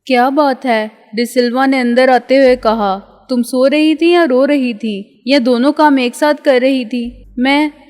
کیا بات ہے؟ ڈسلوا نے اندر آتے ہوئے کہا۔ تم سو رہی تھی یا رو رہی تھی یا دونوں کام ایک ساتھ کر رہی تھی؟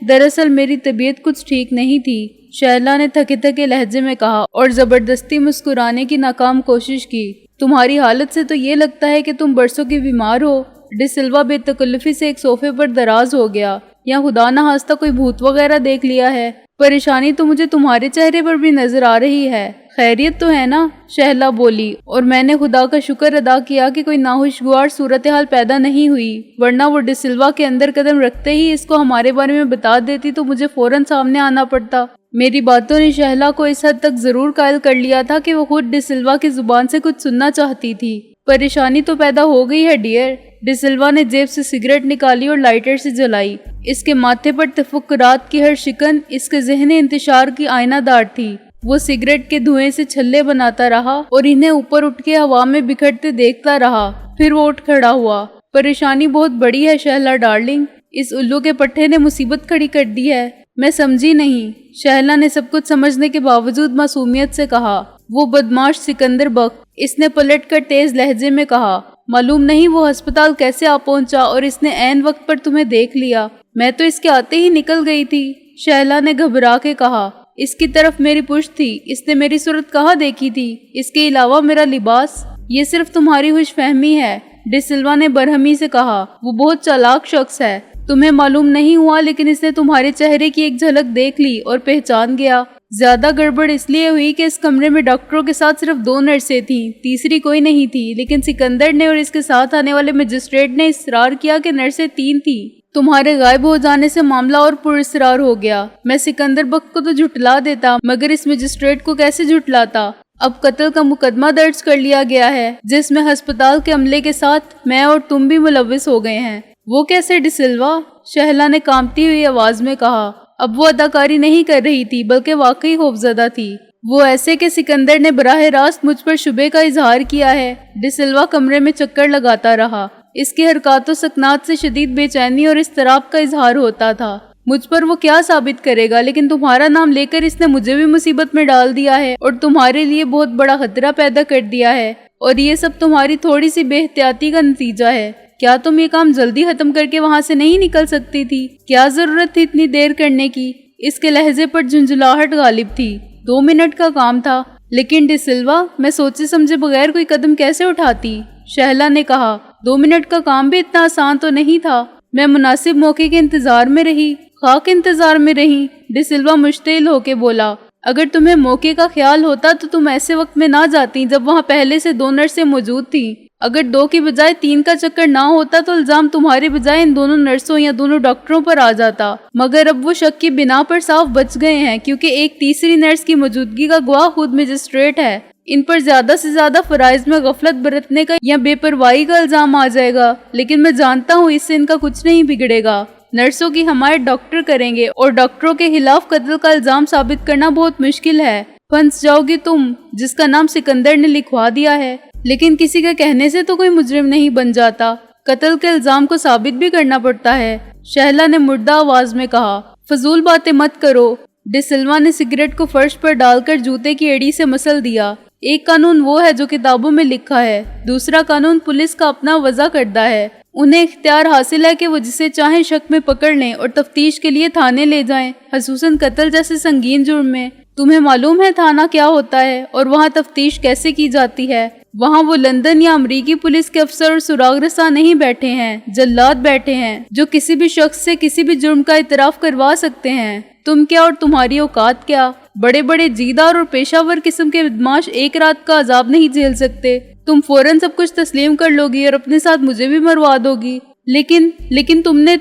دراصل میری طبیعت کچھ ٹھیک نہیں تھی، شہلا نے تھکے تھکے لہجے میں کہا اور زبردستی مسکرانے کی ناکام کوشش کی۔ تمہاری حالت سے تو یہ لگتا ہے کہ تم برسوں کی بیمار ہو۔ ڈسلوا بے تکلفی سے ایک صوفے پر دراز ہو گیا۔ یا خدا نہ خواستہ کوئی بھوت وغیرہ دیکھ لیا ہے؟ پریشانی تو مجھے تمہارے چہرے پر بھی نظر آ رہی ہے۔ خیریت تو ہے نا؟ شہلا بولی، اور میں نے خدا کا شکر ادا کیا کہ کوئی ناخوشگوار صورتحال پیدا نہیں ہوئی، ورنہ وہ ڈسلوا کے اندر قدم رکھتے ہی اس کو ہمارے بارے میں بتا دیتی تو مجھے فوراً سامنے آنا پڑتا۔ میری باتوں نے شہلا کو اس حد تک ضرور قائل کر لیا تھا کہ وہ خود ڈسلوا کی زبان سے کچھ سننا چاہتی تھی۔ پریشانی تو پیدا ہو گئی ہے ڈیئر۔ ڈسلوا نے جیب سے سگریٹ نکالی اور لائٹر سے جلائی۔ اس کے ماتھے پر تفکرات کی ہر شکن اس کے ذہن انتشار کی آئینہ دار تھی۔ وہ سگریٹ کے دھوئیں سے چھلے بناتا رہا اور انہیں اوپر اٹھ کے ہوا میں بکھرتے دیکھتا رہا۔ پھر وہ اٹھ کھڑا ہوا۔ پریشانی بہت بڑی ہے شہلا ڈارلنگ، اس الو کے پٹھے نے مصیبت کھڑی کر دی ہے۔ میں سمجھی نہیں، شہلا نے سب کچھ سمجھنے کے باوجود معصومیت سے کہا۔ وہ بدماش سکندر بخت، اس نے پلٹ کر تیز لہجے میں کہا۔ معلوم نہیں وہ ہسپتال کیسے آ پہنچا اور اس نے عین وقت پر تمہیں دیکھ لیا۔ میں تو اس کے آتے ہی نکل گئی تھی، شہلا نے گھبرا کے کہا۔ اس کی طرف میری پشت تھی، اس نے میری صورت کہاں دیکھی تھی؟ اس کے علاوہ میرا لباس؟ یہ صرف تمہاری خوش فہمی ہے، ڈسلوا نے برہمی سے کہا۔ وہ بہت چالاک شخص ہے، تمہیں معلوم نہیں ہوا لیکن اس نے تمہارے چہرے کی ایک جھلک دیکھ لی اور پہچان گیا۔ زیادہ گڑبڑ اس لیے ہوئی کہ اس کمرے میں ڈاکٹروں کے ساتھ صرف 2 نرسیں تھیں، تیسری کوئی نہیں تھی، لیکن سکندر نے اور اس کے ساتھ آنے والے مجسٹریٹ نے اصرار کیا کہ نرسیں 3 تھیں۔ تمہارے غائب ہو جانے سے معاملہ اور پراسرار ہو گیا۔ میں سکندر بخت کو تو جھٹلا دیتا، مگر اس مجسٹریٹ کو کیسے جھٹلاتا؟ اب قتل کا مقدمہ درج کر لیا گیا ہے، جس میں ہسپتال کے عملے کے ساتھ میں اور تم بھی ملوث ہو گئے ہیں۔ وہ کیسے ڈسلوا؟ شہلا نے کانپتی ہوئی آواز میں کہا۔ اب وہ اداکاری نہیں کر رہی تھی بلکہ واقعی خوفزدہ تھی۔ وہ ایسے کہ سکندر نے براہ راست مجھ پر شبے کا اظہار کیا ہے۔ ڈسلوا کمرے میں چکر لگاتا رہا۔ اس کی حرکات و سکنات سے شدید بے چینی اور اضطراب کا اظہار ہوتا تھا۔ مجھ پر وہ کیا ثابت کرے گا، لیکن تمہارا نام لے کر اس نے مجھے بھی مصیبت میں ڈال دیا ہے اور تمہارے لیے بہت بڑا خطرہ پیدا کر دیا ہے، اور یہ سب تمہاری تھوڑی سی بے احتیاطی کا نتیجہ ہے۔ کیا تم یہ کام جلدی ختم کر کے وہاں سے نہیں نکل سکتی تھی؟ کیا ضرورت تھی اتنی دیر کرنے کی؟ اس کے لہجے پر جھنجھلاہٹ غالب تھی۔ 2 منٹ کا کام تھا، لیکن ڈسلوا میں سوچے سمجھے بغیر کوئی قدم کیسے اٹھاتی؟ شہلا نے کہا۔ 2 منٹ کا کام بھی اتنا آسان تو نہیں تھا۔ میں مناسب موقع کے انتظار میں رہی، خاک انتظار میں رہی، ڈسلوا مشتعل ہو کے بولا۔ اگر تمہیں موقع کا خیال ہوتا تو تم ایسے وقت میں نہ جاتی جب وہاں پہلے سے 2 نرسیں موجود تھیں۔ اگر 2 کی بجائے 3 کا چکر نہ ہوتا تو الزام تمہارے بجائے ان دونوں نرسوں یا دونوں ڈاکٹروں پر آ جاتا، مگر اب وہ شک کی بنا پر صاف بچ گئے ہیں کیونکہ ایک تیسری نرس کی موجودگی کا گواہ خود مجسٹریٹ ہے۔ ان پر زیادہ سے زیادہ فرائض میں غفلت برتنے کا یا بے پرواہی کا الزام آ جائے گا، لیکن میں جانتا ہوں اس سے ان کا کچھ نہیں بگڑے گا۔ نرسوں کی حمایت ڈاکٹر کریں گے اور ڈاکٹروں کے خلاف قتل کا الزام ثابت کرنا بہت مشکل ہے۔ پھنس جاؤ گی تم، جس کا نام سکندر نے لکھوا دیا ہے، لیکن کسی کے کہنے سے تو کوئی مجرم نہیں بن جاتا، قتل کے الزام کو ثابت بھی کرنا پڑتا ہے، شہلا نے مردہ آواز میں کہا۔ فضول باتیں مت کرو، ڈسلوا نے سگریٹ کو فرش پر ڈال کر جوتے کی ایڑی سے مسل دیا۔ ایک قانون وہ ہے جو کتابوں میں لکھا ہے، دوسرا قانون پولیس کا اپنا وضع کردہ ہے۔ انہیں اختیار حاصل ہے کہ وہ جسے چاہیں شک میں پکڑ لیں اور تفتیش کے لیے تھانے لے جائیں، خصوصاً قتل جیسے سنگین جرم میں۔ تمہیں معلوم ہے تھانہ کیا ہوتا ہے اور وہاں تفتیش کیسے کی جاتی ہے؟ وہاں وہ لندن یا امریکی پولیس کے افسر اور سراغ رساں نہیں بیٹھے ہیں، جلاد بیٹھے ہیں جو کسی بھی شخص سے کسی بھی جرم کا اعتراف کروا سکتے ہیں۔ تم کیا اور تمہاری اوقات کیا؟ بڑے بڑے جیدار اور پیشہ ور قسم کے بدماش ایک رات کا عذاب نہیں جھیل سکتے۔ تم فوراً سب کچھ تسلیم کر لو گی اور اپنے ساتھ مجھے بھی مروا دو گی۔ لیکن تم نے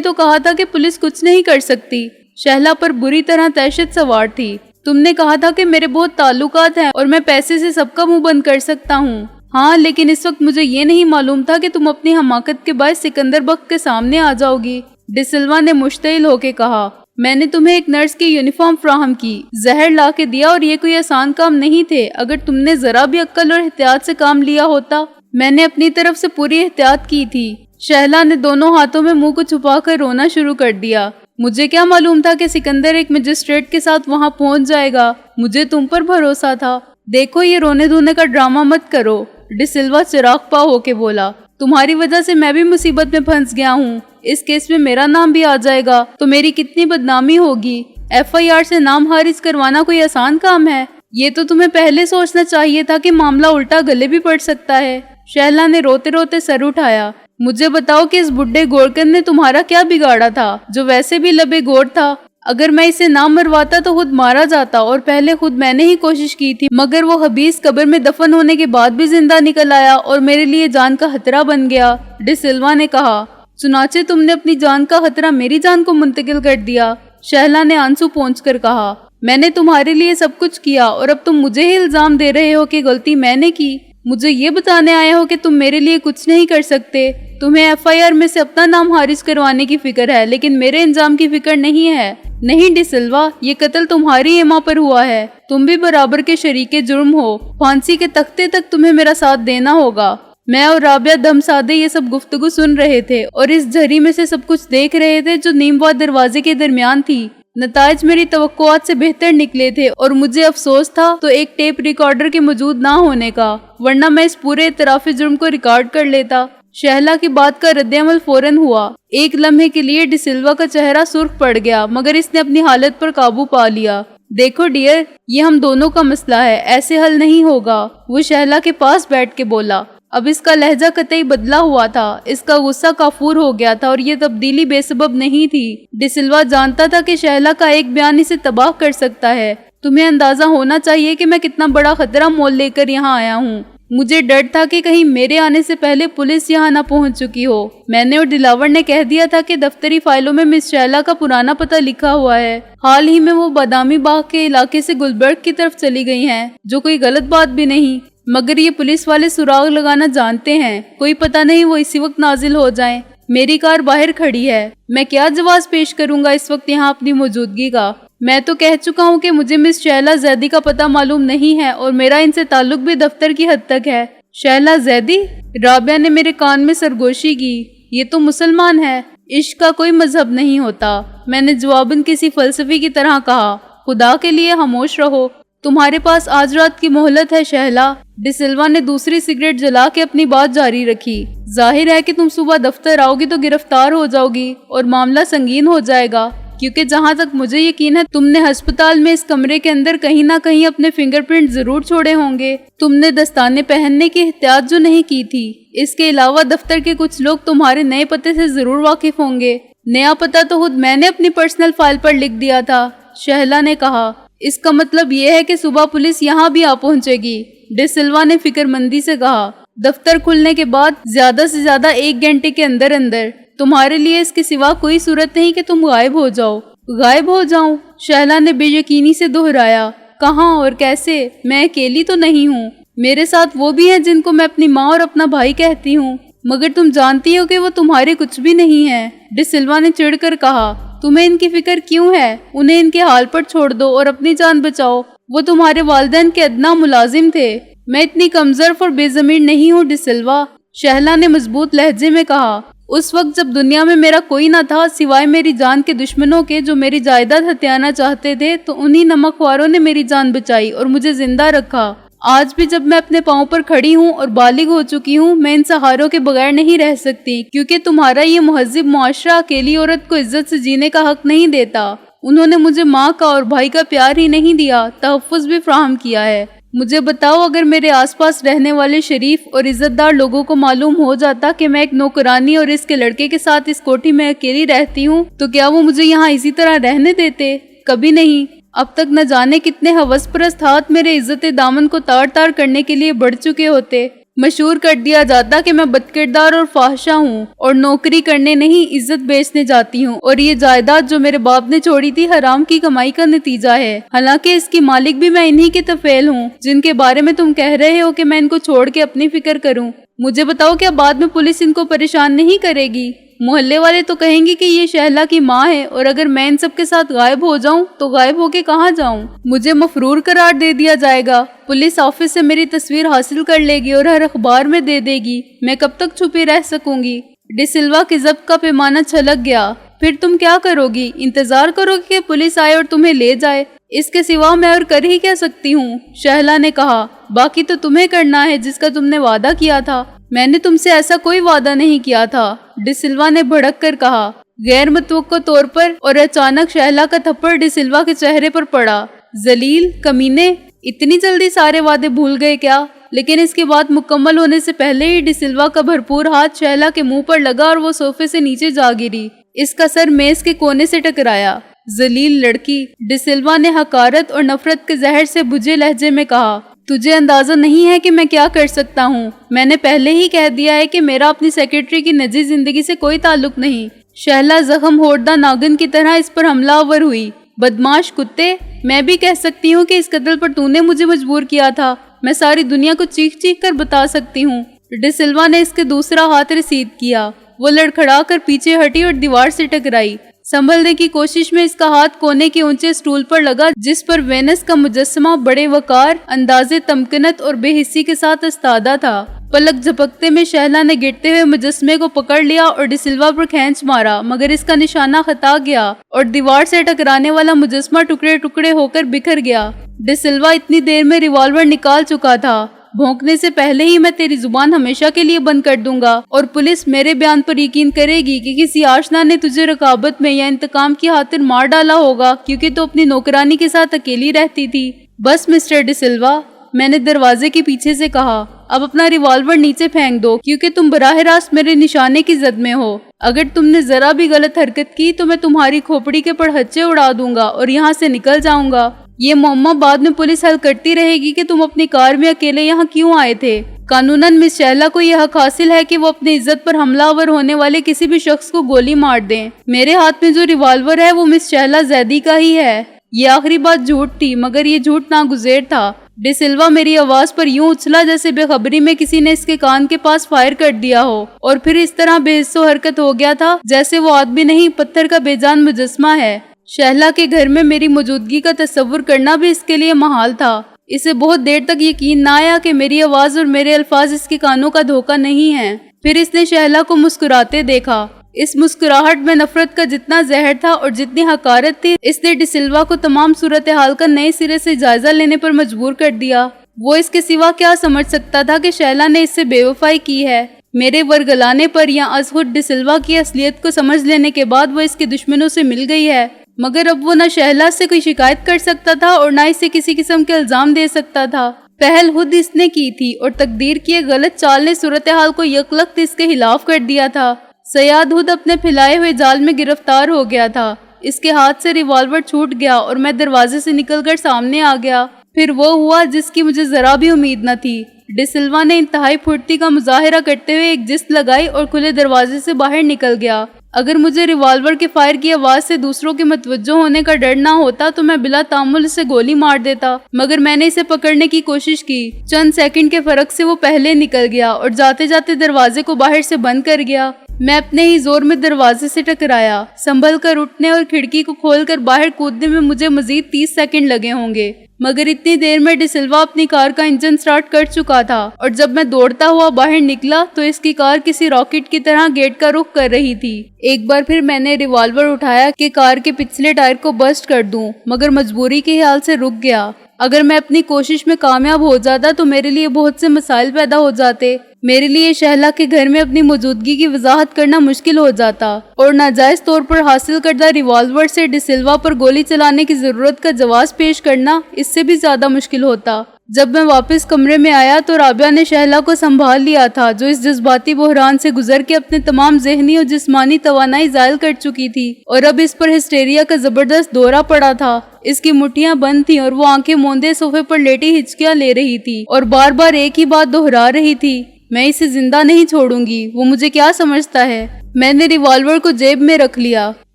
تو کہا تھا کہ پولیس کچھ نہیں کر سکتی۔ شہلا پر بری طرح دہشت سوار تھی۔ تم نے کہا تھا کہ میرے بہت تعلقات ہیں اور میں پیسے سے سب کا منہ بند کر سکتا ہوں۔ ہاں، لیکن اس وقت مجھے یہ نہیں معلوم تھا کہ تم اپنی حماقت کے باعث سکندر بخت کے سامنے آ جاؤ گی، ڈسلوا نے مشتعل ہو کے کہا۔ میں نے تمہیں ایک نرس کی یونیفارم فراہم کی، زہر لا کے دیا، اور یہ کوئی آسان کام نہیں تھے۔ اگر تم نے ذرا بھی عقل اور احتیاط سے کام لیا ہوتا۔ میں نے اپنی طرف سے پوری احتیاط کی تھی۔ شہلا نے دونوں ہاتھوں میں منہ کو چھپا کر رونا شروع کر دیا۔ مجھے کیا معلوم تھا کہ سکندر ایک مجسٹریٹ کے ساتھ وہاں پہنچ جائے گا؟ مجھے تم پر بھروسہ تھا۔ دیکھو یہ رونے دھونے کا ڈرامہ مت کرو، ڈی سلوا چراغ پا ہو کے بولا۔ تمہاری وجہ سے میں بھی مصیبت میں پھنس گیا ہوں، اس کیس میں میرا نام بھی آ جائے گا تو میری کتنی بدنامی ہوگی۔ FIR سے نام خارج کروانا کوئی آسان کام ہے؟ یہ تو تمہیں پہلے سوچنا چاہیے تھا کہ معاملہ الٹا گلے بھی پڑ سکتا ہے۔ شہلا نے روتے روتے سر اٹھایا۔ مجھے بتاؤ کہ اس بڈھے گورکن نے تمہارا کیا بگاڑا تھا جو ویسے بھی لبے گور تھا؟ اگر میں اسے نہ مرواتا تو خود مارا جاتا، اور پہلے خود میں نے ہی کوشش کی تھی، مگر وہ حبیس قبر میں دفن ہونے کے بعد بھی زندہ نکل آیا اور میرے لیے جان کا خطرہ بن گیا، ڈی سلوا نے کہا۔ چنانچہ تم نے اپنی جان کا خطرہ میری جان کو منتقل کر دیا، شہلا نے آنسو پونچھ کر کہا۔ میں نے تمہارے لیے سب کچھ کیا اور اب تم مجھے ہی الزام دے رہے ہو کہ غلطی میں نے کی۔ مجھے یہ بتانے آئے ہو کہ تم میرے لیے کچھ نہیں کر سکتے۔ تمہیں FIR میں سے اپنا نام خارج کروانے کی فکر ہے لیکن میرے انجام کی فکر نہیں ہے۔ نہیں ڈی سلوا، یہ قتل تمہاری ایما پر ہوا ہے، تم بھی برابر کے شریک جرم ہو، پھانسی کے تختے تک تمہیں میرا ساتھ دینا ہوگا۔ میں اور رابعہ دم سادے یہ سب گفتگو سن رہے تھے اور اس جھری میں سے سب کچھ دیکھ رہے تھے جو نیم وا دروازے کے درمیان تھی۔ نتائج میری توقعات سے بہتر نکلے تھے اور مجھے افسوس تھا تو ایک ٹیپ ریکارڈر کے موجود نہ ہونے کا، ورنہ میں اس پورے اعتراف جرم کو ریکارڈ کر لیتا۔ شہلا کی بات کا رد عمل فوراً ہوا۔ ایک لمحے کے لیے ڈی سلوا کا چہرہ سرخ پڑ گیا مگر اس نے اپنی حالت پر قابو پا لیا۔ دیکھو ڈیئر، یہ ہم دونوں کا مسئلہ ہے، ایسے حل نہیں ہوگا، وہ شہلا کے پاس بیٹھ کے بولا۔ اب اس کا لہجہ قطعی بدلا ہوا تھا، اس کا غصہ کافور ہو گیا تھا اور یہ تبدیلی بے سبب نہیں تھی۔ ڈی سلوا جانتا تھا کہ شہلا کا ایک بیان اسے تباہ کر سکتا ہے۔ تمہیں اندازہ ہونا چاہیے کہ میں کتنا بڑا خطرہ مول لے کر یہاں آیا ہوں۔ مجھے ڈر تھا کہ کہیں میرے آنے سے پہلے پولیس یہاں نہ پہنچ چکی ہو۔ میں نے اور دلاور نے کہہ دیا تھا کہ دفتری فائلوں میں مس شہلا کا پرانا پتہ لکھا ہوا ہے۔ حال ہی میں وہ بادامی باغ کے علاقے سے گلبرگ کی طرف چلی گئی ہیں، جو کوئی غلط بات بھی نہیں، مگر یہ پولیس والے سراغ لگانا جانتے ہیں، کوئی پتہ نہیں وہ اسی وقت نازل ہو جائیں۔ میری کار باہر کھڑی ہے، میں کیا جواز پیش کروں گا اس وقت یہاں اپنی موجودگی کا؟ میں تو کہہ چکا ہوں کہ مجھے مس شہلا زیدی کا پتہ معلوم نہیں ہے اور میرا ان سے تعلق بھی دفتر کی حد تک ہے۔ شہلا زیدی؟ رابعہ نے میرے کان میں سرگوشی کی۔ یہ تو مسلمان ہے، عشق کا کوئی مذہب نہیں ہوتا، میں نے جواباً کسی فلسفی کی طرح کہا۔ خدا کے لیے خاموش رہو، تمہارے پاس آج رات کی مہلت ہے شہلا۔ ڈی سلوا نے دوسری سگریٹ جلا کے اپنی بات جاری رکھی۔ ظاہر ہے کہ تم صبح دفتر آؤ گی تو گرفتار ہو جاؤ گی اور معاملہ سنگین ہو جائے گا، کیونکہ جہاں تک مجھے یقین ہے تم نے ہسپتال میں اس کمرے کے اندر کہیں نہ کہیں اپنے فنگر پرنٹ ضرور چھوڑے ہوں گے۔ تم نے دستانے پہننے کی احتیاط جو نہیں کی تھی، اس کے علاوہ دفتر کے کچھ لوگ تمہارے نئے پتے سے ضرور واقف ہوں گے۔ نیا پتہ تو خود میں نے اپنی پرسنل فائل پر لکھ دیا تھا، شہلا نے کہا۔ اس کا مطلب یہ ہے کہ صبح پولیس یہاں بھی آ پہنچے گی، ڈی سلوا نے فکر مندی سے کہا۔ دفتر کھلنے کے بعد زیادہ سے زیادہ 1 گھنٹے کے اندر اندر۔ تمہارے لیے اس کے سوا کوئی صورت نہیں کہ تم غائب ہو جاؤ۔ غائب ہو جاؤں؟ شہلا نے بے یقینی سے دہرایا۔ کہاں اور کیسے؟ میں اکیلی تو نہیں ہوں، میرے ساتھ وہ بھی ہیں جن کو میں اپنی ماں اور اپنا بھائی کہتی ہوں، مگر تم جانتی ہو کہ وہ تمہارے کچھ بھی نہیں ہیں، ڈی سلوا نے چڑھ کر کہا۔ تمہیں ان کی فکر کیوں ہے؟ انہیں ان کے حال پر چھوڑ دو اور اپنی جان بچاؤ۔ وہ تمہارے والدین کے ادنا ملازم تھے۔ میں اتنی کمزور اور بے ضمیر نہیں ہوں ڈی سلوا، شہلا نے مضبوط لہجے میں کہا۔ اس وقت جب دنیا میں میرا کوئی نہ تھا سوائے میری جان کے دشمنوں کے جو میری جائیداد ہتھیانا چاہتے تھے، تو انہی نمک خواروں نے میری جان بچائی اور مجھے زندہ رکھا۔ آج بھی جب میں اپنے پاؤں پر کھڑی ہوں اور بالغ ہو چکی ہوں، میں ان سہاروں کے بغیر نہیں رہ سکتی، کیونکہ تمہارا یہ مہذب معاشرہ اکیلی عورت کو عزت سے جینے کا حق نہیں دیتا۔ انہوں نے مجھے ماں کا اور بھائی کا پیار ہی نہیں دیا، تحفظ بھی فراہم کیا ہے۔ مجھے بتاؤ، اگر میرے آس پاس رہنے والے شریف اور عزت دار لوگوں کو معلوم ہو جاتا کہ میں ایک نوکرانی اور اس کے لڑکے کے ساتھ اس کوٹھی میں اکیلی رہتی ہوں، تو کیا وہ مجھے یہاں اسی طرح رہنے دیتے؟ کبھی نہیں۔ اب تک نہ جانے کتنے ہوس پرست ہاتھ میرے عزت دامن کو تار تار کرنے کے لیے بڑھ چکے ہوتے۔ مشہور کر دیا جاتا کہ میں بد کردار اور فاحشہ ہوں اور نوکری کرنے نہیں عزت بیچنے جاتی ہوں، اور یہ جائیداد جو میرے باپ نے چھوڑی تھی حرام کی کمائی کا نتیجہ ہے، حالانکہ اس کی مالک بھی میں انہی کے طفیل ہوں جن کے بارے میں تم کہہ رہے ہو کہ میں ان کو چھوڑ کے اپنی فکر کروں۔ مجھے بتاؤ، کیا بعد میں پولیس ان کو پریشان نہیں کرے گی؟ محلے والے تو کہیں گے کہ یہ شہلا کی ماں ہے، اور اگر میں ان سب کے ساتھ غائب ہو جاؤں تو غائب ہو کے کہاں جاؤں؟ مجھے مفرور قرار دے دیا جائے گا، پولیس آفس سے میری تصویر حاصل کر لے گی اور ہر اخبار میں دے دے گی، میں کب تک چھپی رہ سکوں گی؟ ڈی سلوا کی ضبط کا پیمانہ چھلک گیا۔ پھر تم کیا کرو گی؟ انتظار کرو گی کہ پولیس آئے اور تمہیں لے جائے؟ اس کے سوا میں اور کر ہی کیا سکتی ہوں؟ شہلا نے کہا، باقی تو تمہیں کرنا ہے جس کا تم نے وعدہ کیا تھا۔ میں نے تم سے ایسا کوئی وعدہ نہیں کیا تھا، ڈی سلوا نے بھڑک کر کہا۔ غیر متوقع طور پر اور اچانک شہلا کا تھپڑ ڈی سلوا کے چہرے پر پڑا۔ ذلیل، کمینے، اتنی جلدی سارے وعدے بھول گئے کیا؟ لیکن اس کی بات مکمل ہونے سے پہلے ہی ڈی سلوا کا بھرپور ہاتھ شہلا کے منہ پر لگا اور وہ صوفے سے نیچے جا گری۔ اس کا سر میز کے کونے سے ٹکرایا۔ ذلیل لڑکی، ڈی سلوا نے حقارت اور نفرت کے زہر سے بجھے لہجے میں کہا، تجھے اندازہ نہیں ہے کہ میں کیا کر سکتا ہوں؟ میں نے پہلے ہی کہہ دیا ہے کہ میرا اپنی سیکرٹری کی نجی زندگی سے کوئی تعلق نہیں۔ شہلا زخم ہوڑدہ ناگن کی طرح اس پر حملہ آور ہوئی۔ بدماش کتے، میں بھی کہہ سکتی ہوں کہ اس قتل پر تو نے مجھے مجبور کیا تھا۔ میں ساری دنیا کو چیخ چیخ کر بتا سکتی ہوں۔ ڈی سلوا نے اس کے دوسرا ہاتھ رسید کیا۔ وہ لڑکھڑا کر پیچھے ہٹی اور دیوار سے ٹکرائی۔ سنبھلنے کی کوشش میں اس کا ہاتھ کونے کے اونچے سٹول پر لگا جس پر وینس کا مجسمہ بڑے وقار، اندازے تمکنت اور بے حسی کے ساتھ استادہ تھا۔ پلک جھپکتے میں شہلا نے گرتے ہوئے مجسمے کو پکڑ لیا اور ڈی سلوا پر کھینچ مارا، مگر اس کا نشانہ خطا گیا اور دیوار سے ٹکرانے والا مجسمہ ٹکڑے ٹکڑے ہو کر بکھر گیا۔ ڈی سلوا اتنی دیر میں ریوالور نکال چکا تھا۔ بھونکنے سے پہلے ہی میں تیری زبان ہمیشہ کے لیے بند کر دوں گا اور پولیس میرے بیان پر یقین کرے گی کہ کسی آشنا نے تجھے رقابت میں یا انتقام کی خاطر مار ڈالا ہوگا کیونکہ تو اپنی نوکرانی کے ساتھ اکیلی رہتی تھی۔ بس مسٹر ڈی سلوا، میں نے دروازے کے پیچھے سے کہا، اب اپنا ریوالور نیچے پھینک دو کیونکہ تم براہ راست میرے نشانے کی زد میں ہو۔ اگر تم نے ذرا بھی غلط حرکت کی تو میں تمہاری کھوپڑی کے پڑھچے اڑا دوں گا اور یہاں سے نکل جاؤں گا۔ یہ معمہ بعد میں پولیس حل کرتی رہے گی کہ تم اپنی کار میں اکیلے یہاں کیوں آئے تھے۔ قانوناً مس شہلا کو یہ حق حاصل ہے کہ وہ اپنی عزت پر حملہ آور ہونے والے کسی بھی شخص کو گولی مار دیں۔ میرے ہاتھ میں جو ریوالور ہے وہ مس شہلا زیدی کا ہی ہے۔ یہ آخری بات جھوٹ تھی مگر یہ جھوٹ ناگزیر تھا۔ ڈی سلوا میری آواز پر یوں اچھلا جیسے بے خبری میں کسی نے اس کے کان کے پاس فائر کر دیا ہو اور پھر اس طرح بے حس و حرکت ہو گیا تھا جیسے وہ آدمی نہیں پتھر کا بے جان مجسمہ ہے۔ شہلا کے گھر میں میری موجودگی کا تصور کرنا بھی اس کے لیے محال تھا۔ اسے بہت دیر تک یقین نہ آیا کہ میری آواز اور میرے الفاظ اس کے کانوں کا دھوکہ نہیں ہیں۔ پھر اس نے شہلا کو مسکراتے دیکھا۔ اس مسکراہٹ میں نفرت کا جتنا زہر تھا اور جتنی حقارت تھی، اس نے ڈی سلوا کو تمام صورتحال کا نئے سرے سے جائزہ لینے پر مجبور کر دیا۔ وہ اس کے سوا کیا سمجھ سکتا تھا کہ شہلا نے اس سے بے وفائی کی ہے؟ میرے ورگلانے پر یا از خود ڈی سلوا کی اصلیت کو سمجھ لینے کے بعد وہ اس کے دشمنوں سے مل گئی ہے، مگر اب وہ نہ شہلا سے کوئی شکایت کر سکتا تھا اور نہ اسے کسی قسم کے الزام دے سکتا تھا۔ پہل خود اس نے کی تھی اور تقدیر کی ایک غلط چال نے صورتحال کو یکلخت اس کے خلاف کر دیا تھا۔ سیاد خود اپنے پھیلائے ہوئے جال میں گرفتار ہو گیا تھا۔ اس کے ہاتھ سے ریوالور چھوٹ گیا اور میں دروازے سے نکل کر سامنے آ گیا۔ پھر وہ ہوا جس کی مجھے ذرا بھی امید نہ تھی۔ ڈی سلوا نے انتہائی پھرتی کا مظاہرہ کرتے ہوئے ایک جست لگائی اور کھلے دروازے سے باہر نکل گیا۔ اگر مجھے ریوالور کے فائر کی آواز سے دوسروں کے متوجہ ہونے کا ڈر نہ ہوتا تو میں بلا تعمل اسے گولی مار دیتا، مگر میں نے اسے پکڑنے کی کوشش کی۔ چند سیکنڈ کے فرق سے وہ پہلے نکل گیا اور جاتے جاتے دروازے کو باہر سے بند کر گیا۔ میں اپنے ہی زور میں دروازے سے ٹکرایا۔ سنبھل کر اٹھنے اور کھڑکی کو کھول کر باہر کودنے میں مجھے مزید 30 سیکنڈ لگے ہوں گے، مگر اتنی دیر میں ڈی سلوا اپنی کار کا انجن سٹارٹ کر چکا تھا اور جب میں دوڑتا ہوا باہر نکلا تو اس کی کار کسی راکٹ کی طرح گیٹ کا رخ کر رہی تھی۔ ایک بار پھر میں نے ریوالور اٹھایا کہ کار کے پچھلے ٹائر کو برسٹ کر دوں، مگر مجبوری کے خیال سے رک گیا۔ اگر میں اپنی کوشش میں کامیاب ہو جاتا تو میرے لیے بہت سے مسائل پیدا ہو جاتے۔ میرے لیے شہلا کے گھر میں اپنی موجودگی کی وضاحت کرنا مشکل ہو جاتا اور ناجائز طور پر حاصل کردہ ریوالور سے ڈی سلوا پر گولی چلانے کی ضرورت کا جواز پیش کرنا اس سے بھی زیادہ مشکل ہوتا۔ جب میں واپس کمرے میں آیا تو رابعہ نے شہلا کو سنبھال لیا تھا، جو اس جذباتی بحران سے گزر کے اپنے تمام ذہنی اور جسمانی توانائی زائل کر چکی تھی اور اب اس پر ہسٹیریا کا زبردست دورہ پڑا تھا۔ اس کی مٹھیاں بند تھیں اور وہ آنکھیں موندے صوفے پر لیٹی ہچکیاں لے رہی تھی اور بار بار ایک ہی بات دہرا رہی تھی، میں اسے زندہ نہیں چھوڑوں گی، وہ مجھے کیا سمجھتا ہے۔ میں نے ریوالور کو جیب میں رکھ لیا۔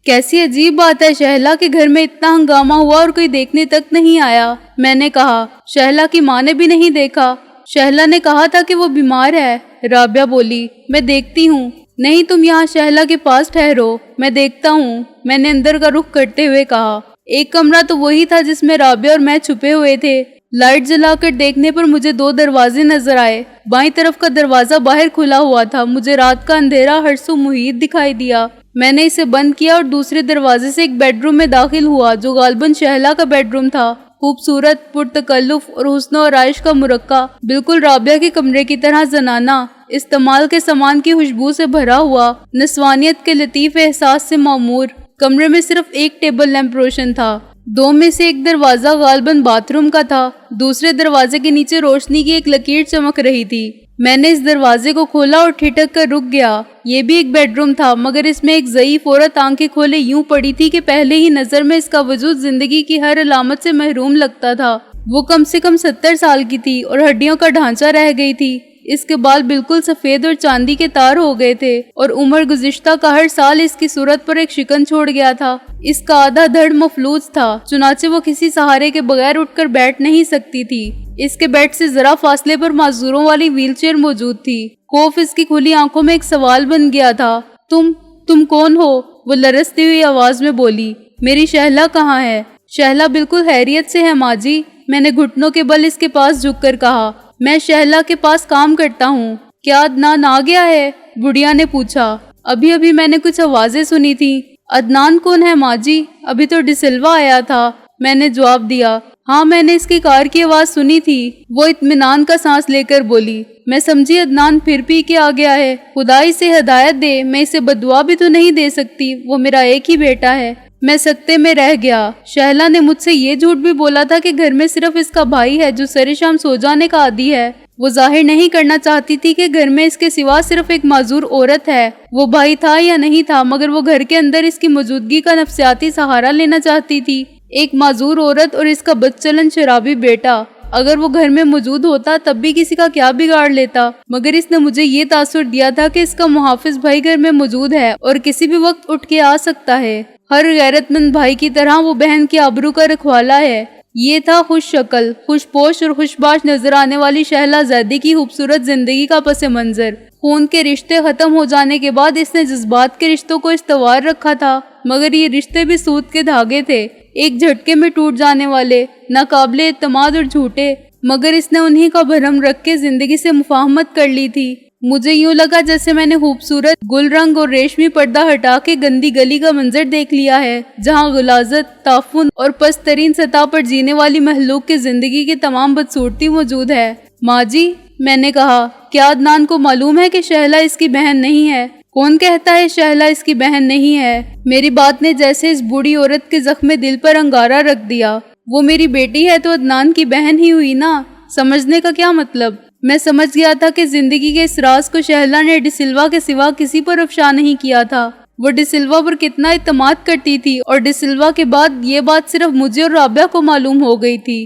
کیسی عجیب بات ہے، شہلا کے گھر میں اتنا ہنگامہ ہوا اور کوئی دیکھنے تک نہیں آیا۔ میں نے کہا، شہلا کی ماں نے بھی نہیں دیکھا؟ شہلا نے کہا تھا کہ وہ بیمار ہے۔ رابعہ بولی، میں دیکھتی ہوں۔ نہیں، تم یہاں شہلا کے پاس ٹھہرو، میں دیکھتا ہوں، میں نے اندر کا رخ کرتے ہوئے کہا۔ ایک کمرہ تو وہی تھا جس میں رابعہ اور میں چھپے ہوئے تھے۔ لائٹ جلا کر دیکھنے پر مجھے 2 دروازے نظر آئے۔ بائیں طرف کا دروازہ باہر کھلا ہوا تھا۔ مجھے رات کا اندھیرا ہر سو محیط دکھائی دیا۔ میں نے اسے بند کیا اور دوسرے دروازے سے ایک بیڈ روم میں داخل ہوا جو غالباً شہلا کا بیڈ روم تھا۔ خوبصورت، پرتکلف اور حسن و آرائش کا مرقع، بالکل رابعہ کے کمرے کی طرح زنانہ، استعمال کے سامان کی خوشبو سے بھرا ہوا، نسوانیت کے لطیف احساس سے معمور۔ کمرے میں صرف ایک ٹیبل لیمپ روشن تھا، دو میں سے ایک دروازہ غالباً باتھ روم کا تھا، دوسرے دروازے کے نیچے روشنی کی ایک لکیر چمک رہی تھی۔ میں نے اس دروازے کو کھولا اور ٹھٹک کر رک گیا۔ یہ بھی ایک بیڈ روم تھا، مگر اس میں ایک ضعیف عورت آنکھیں کھولے یوں پڑی تھی کہ پہلے ہی نظر میں اس کا وجود زندگی کی ہر علامت سے محروم لگتا تھا۔ وہ کم سے کم 70 سال کی تھی اور ہڈیوں کا ڈھانچہ رہ گئی تھی۔ اس کے بال بالکل سفید اور چاندی کے تار ہو گئے تھے اور عمر گزشتہ کا ہر سال اس کی صورت پر ایک شکن چھوڑ گیا تھا۔ اس کا آدھا دھڑ مفلوج تھا، چنانچہ وہ کسی سہارے کے بغیر اٹھ کر بیٹھ نہیں سکتی تھی۔ اس کے بیڈ سے ذرا فاصلے پر معذوروں والی ویل چیئر موجود تھی۔ خوف اس کی کھلی آنکھوں میں ایک سوال بن گیا تھا۔ تم کون ہو؟ وہ لرزتی ہوئی آواز میں بولی۔ میری شہلا کہاں ہے؟ شہلا بالکل خیریت سے ہے ماں جی، میں نے گھٹنوں کے بل اس کے پاس جھک کر کہا۔ میں شہلا کے پاس کام کرتا ہوں۔ کیا عدنان آ گیا ہے؟ بڑھیا نے پوچھا۔ ابھی میں نے کچھ آوازیں سنی تھی۔ عدنان کون ہے ماں جی؟ ابھی تو ڈسلوا آیا تھا، میں نے جواب دیا۔ ہاں، میں نے اس کی کار کی آواز سنی تھی، وہ اطمینان کا سانس لے کر بولی۔ میں سمجھی عدنان پھر پی کے آ گیا ہے۔ خدا اسے ہدایت دے، میں اسے بددعا بھی تو نہیں دے سکتی، وہ میرا ایک ہی بیٹا ہے۔ میں سکتے میں رہ گیا۔ شہلا نے مجھ سے یہ جھوٹ بھی بولا تھا کہ گھر میں صرف اس کا بھائی ہے جو سر شام سو جانے کا عادی ہے۔ وہ ظاہر نہیں کرنا چاہتی تھی کہ گھر میں اس کے سوا صرف ایک معذور عورت ہے۔ وہ بھائی تھا یا نہیں تھا، مگر وہ گھر کے اندر اس کی موجودگی کا نفسیاتی سہارا لینا چاہتی تھی۔ ایک معذور عورت اور اس کا بدچلن شرابی بیٹا۔ اگر وہ گھر میں موجود ہوتا تب بھی کسی کا کیا بگاڑ لیتا، مگر اس نے مجھے یہ تاثر دیا تھا کہ اس کا محافظ بھائی گھر میں موجود ہے اور کسی بھی وقت اٹھ کے آ سکتا ہے۔ ہر غیرت مند بھائی کی طرح وہ بہن کی آبرو کا رکھوالا ہے۔ یہ تھا خوش شکل، خوش پوش اور خوش باش نظر آنے والی شہلا زیدی کی خوبصورت زندگی کا پس منظر۔ خون کے رشتے ختم ہو جانے کے بعد اس نے جذبات کے رشتوں کو استوار رکھا تھا، مگر یہ رشتے بھی سود کے دھاگے تھے، ایک جھٹکے میں ٹوٹ جانے والے، ناقابل اعتماد اور جھوٹے، مگر اس نے انہی کا بھرم رکھ کے زندگی سے مفاہمت کر لی تھی۔ مجھے یوں لگا جیسے میں نے خوبصورت گل رنگ اور ریشمی پردہ ہٹا کے گندی گلی کا منظر دیکھ لیا ہے، جہاں غلاظت، تعفن اور پست ترین سطح پر جینے والی مخلوق کی زندگی کی تمام بدصورتی موجود ہے۔ ماں جی، میں نے کہا، کیا عدنان کو معلوم ہے کہ شہلا اس کی بہن نہیں ہے؟ کون کہتا ہے شہلا اس کی بہن نہیں ہے؟ میری بات نے جیسے اس بوڑھی عورت کے زخم دل پر انگارہ رکھ دیا۔ وہ میری بیٹی ہے تو عدنان کی بہن ہی ہوئی نا، سمجھنے کا کیا مطلب؟ میں سمجھ گیا تھا کہ زندگی کے اس راز کو شہلا نے ڈسلوا کے سوا کسی پر افشا نہیں کیا تھا۔ وہ ڈسلوا پر کتنا اعتماد کرتی تھی اور ڈسلوا کے بعد یہ بات صرف مجھے اور رابعہ کو معلوم ہو گئی تھی۔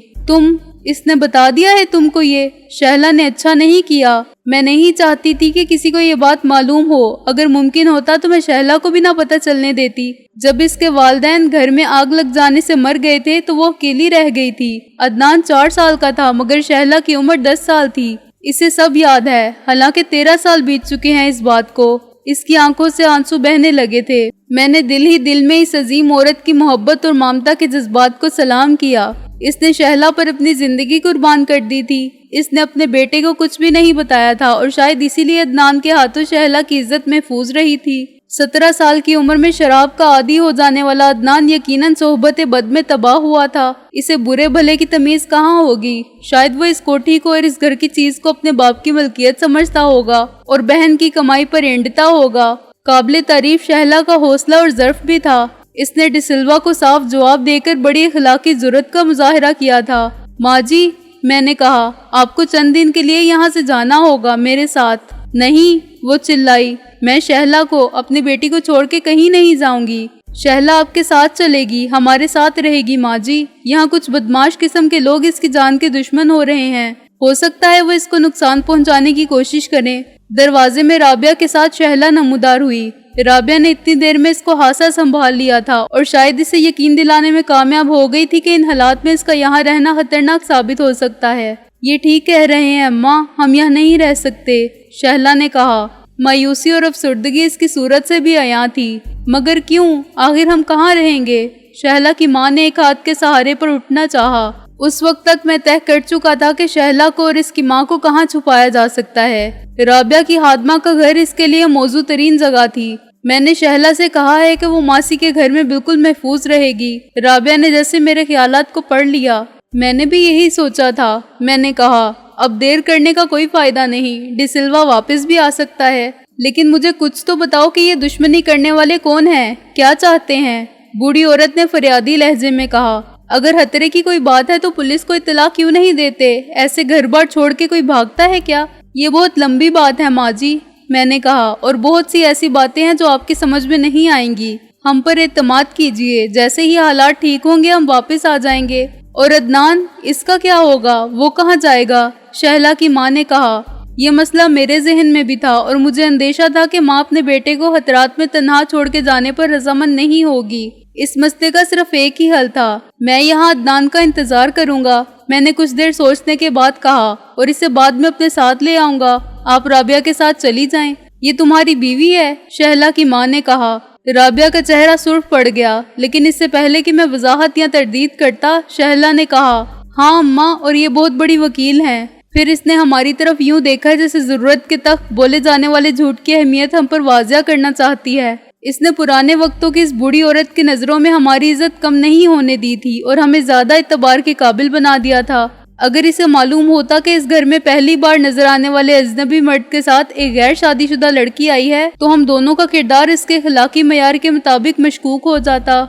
اس نے بتا دیا ہے تم کو یہ؟ شہلا نے اچھا نہیں کیا، میں نہیں چاہتی تھی کہ کسی کو یہ بات معلوم ہو، اگر ممکن ہوتا تو میں شہلا کو بھی نہ پتہ چلنے دیتی۔ جب اس کے والدین گھر میں آگ لگ جانے سے مر گئے تھے تو وہ اکیلی رہ گئی تھی۔ عدنان 4 سال کا تھا مگر شہلا کی عمر 10 سال تھی، اسے سب یاد ہے، حالانکہ 13 سال بیت چکے ہیں اس بات کو۔ اس کی آنکھوں سے آنسو بہنے لگے تھے۔ میں نے دل ہی دل میں اس عظیم عورت کی محبت اور ممتا کے جذبات کو سلام کیا۔ اس نے شہلا پر اپنی زندگی قربان کر دی تھی، اس نے اپنے بیٹے کو کچھ بھی نہیں بتایا تھا اور شاید اسی لیے عدنان کے ہاتھوں شہلا کی عزت محفوظ رہی تھی۔ 17 سال کی عمر میں شراب کا عادی ہو جانے والا عدنان یقیناً صحبت بد میں تباہ ہوا تھا، اسے برے بھلے کی تمیز کہاں ہوگی؟ شاید وہ اس کوٹھی کو اور اس گھر کی چیز کو اپنے باپ کی ملکیت سمجھتا ہوگا اور بہن کی کمائی پر اینڈتا ہوگا۔ قابل تعریف شہلا کا حوصلہ اور ظرف بھی تھا، اس نے ڈسلوا کو صاف جواب دے کر بڑی اخلاقی جرأت کا مظاہرہ کیا تھا۔ ماں جی، میں نے کہا، آپ کو چند دن کے لیے یہاں سے جانا ہوگا میرے ساتھ۔ نہیں، وہ چلائی، میں شہلا کو، اپنی بیٹی کو چھوڑ کے کہیں نہیں جاؤں گی۔ شہلا آپ کے ساتھ چلے گی، ہمارے ساتھ رہے گی ماں جی، یہاں کچھ بدماش قسم کے لوگ اس کی جان کے دشمن ہو رہے ہیں، ہو سکتا ہے وہ اس کو نقصان پہنچانے کی کوشش کریں۔ دروازے میں رابعہ کے ساتھ شہلا نمودار ہوئی۔ رابعہ نے اتنی دیر میں اس کو ہاسا سنبھال لیا تھا اور شاید اسے یقین دلانے میں کامیاب ہو گئی تھی کہ ان حالات میں اس کا یہاں رہنا خطرناک ثابت ہو سکتا ہے۔ یہ ٹھیک کہہ رہے ہیں اماں، ہم یہاں نہیں رہ سکتے، شہلا نے کہا۔ مایوسی اور افسردگی اس کی صورت سے بھی عیاں تھی۔ مگر کیوں؟ آخر ہم کہاں رہیں گے؟ شہلا کی ماں نے ایک ہاتھ کے سہارے پر اٹھنا چاہا۔ اس وقت تک میں طے کر چکا تھا کہ شہلا کو اور اس کی ماں کو کہاں چھپایا جا سکتا ہے۔ رابعہ کی خادمہ کا گھر اس کے لیے موزوں ترین جگہ تھی۔ میں نے شہلا سے کہا ہے کہ وہ ماسی کے گھر میں بالکل محفوظ رہے گی۔ رابعہ نے جیسے میرے خیالات کو پڑھ لیا۔ میں نے بھی یہی سوچا تھا۔ میں نے کہا اب دیر کرنے کا کوئی فائدہ نہیں، ڈی سلوا واپس بھی آ سکتا ہے، لیکن مجھے کچھ تو بتاؤ کہ یہ دشمنی کرنے والے کون ہیں، کیا چاہتے ہیں؟ بوڑھی عورت نے فریادی لہجے میں کہا، اگر خطرے کی کوئی بات ہے تو پولیس کو اطلاع کیوں نہیں دیتے؟ ایسے گھر بار چھوڑ کے کوئی بھاگتا ہے کیا؟ یہ بہت لمبی بات ہے ماں جی، میں نے کہا، اور بہت سی ایسی باتیں ہیں جو آپ کی سمجھ میں نہیں آئیں گی۔ ہم پر اعتماد کیجئے، جیسے ہی حالات ٹھیک ہوں گے ہم واپس آ جائیں گے۔ اور عدنان، اس کا کیا ہوگا؟ وہ کہاں جائے گا؟ شہلا کی ماں نے کہا۔ یہ مسئلہ میرے ذہن میں بھی تھا اور مجھے اندیشہ تھا کہ ماں اپنے بیٹے کو خطرات میں تنہا چھوڑ کے جانے پر رضامند نہیں ہوگی۔ اس مسئلے کا صرف ایک ہی حل تھا، میں یہاں عدنان کا انتظار کروں گا۔ میں نے کچھ دیر سوچنے کے بعد کہا، اور اسے بعد میں اپنے ساتھ لے آؤں گا، آپ رابعہ کے ساتھ چلی جائیں۔ یہ تمہاری بیوی ہے؟ شہلا کی ماں نے کہا۔ رابعہ کا چہرہ سرخ پڑ گیا، لیکن اس سے پہلے کہ میں وضاحت یا تردید کرتا، شہلا نے کہا، ہاں اماں، اور یہ بہت بڑی وکیل ہیں۔ پھر اس نے ہماری طرف یوں دیکھا جیسے ضرورت کے تخت بولے جانے والے جھوٹ کی اہمیت ہم پر واضح کرنا چاہتی ہے۔ اس نے پرانے وقتوں کی اس بوڑھی عورت کی نظروں میں ہماری عزت کم نہیں ہونے دی تھی اور ہمیں زیادہ اعتبار کے قابل بنا دیا تھا۔ اگر اسے معلوم ہوتا کہ اس گھر میں پہلی بار نظر آنے والے اجنبی مرد کے ساتھ ایک غیر شادی شدہ لڑکی آئی ہے تو ہم دونوں کا کردار اس کے اخلاقی معیار کے مطابق مشکوک ہو جاتا۔